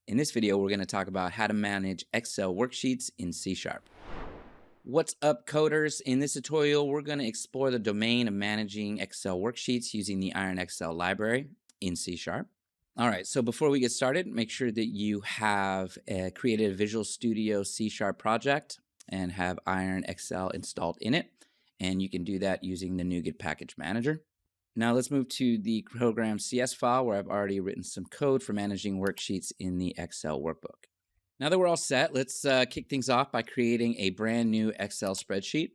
In this video, we're going to talk about how to manage Excel worksheets in C#. What's up, coders? In this tutorial, we're going to explore the domain of managing Excel worksheets using the IronXL library in C#. All right, so before we get started, make sure that you have created a Visual Studio C# project and have IronXL installed in it. And you can do that using the NuGet package manager. Now let's move to the program CS file where I've already written some code for managing worksheets in the Excel workbook. Now that we're all set, let's kick things off by creating a brand new Excel spreadsheet.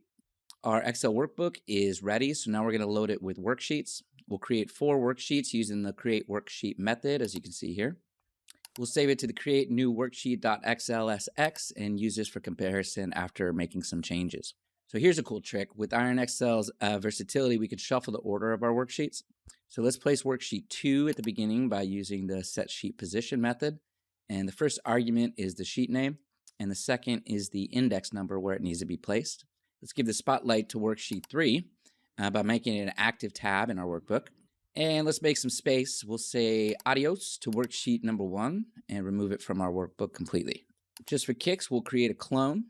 Our Excel workbook is ready, so now we're going to load it with worksheets. We'll create 4 worksheets using the create worksheet method, as you can see here. We'll save it to the create new worksheet.xlsx and use this for comparison after making some changes. So here's a cool trick. With IronXL's versatility, we could shuffle the order of our worksheets. So let's place worksheet 2 at the beginning by using the set sheet position method. And the first argument is the sheet name, and the second is the index number where it needs to be placed. Let's give the spotlight to worksheet 3 by making it an active tab in our workbook. And let's make some space. We'll say adios to worksheet number 1 and remove it from our workbook completely. Just for kicks, we'll create a clone.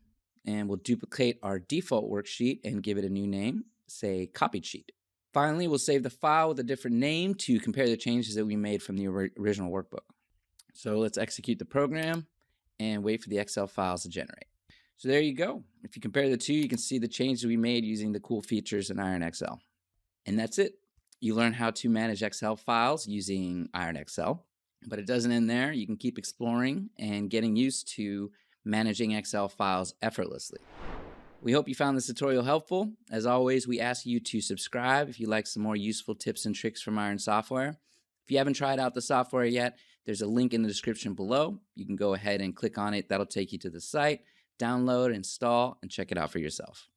And we'll duplicate our default worksheet and give it a new name, say copied sheet. Finally, we'll save the file with a different name to compare the changes that we made from the original workbook. So let's execute the program and wait for the Excel files to generate. So there you go. If you compare the two, you can see the changes we made using the cool features in IronXL. And that's it. You learn how to manage Excel files using IronXL, but it doesn't end there. You can keep exploring and getting used to managing Excel files effortlessly. We hope you found this tutorial helpful. As always, we ask you to subscribe if you like some more useful tips and tricks from Iron Software. If you haven't tried out the software yet, there's a link in the description below. You can go ahead and click on it. That'll take you to the site, download, install, and check it out for yourself.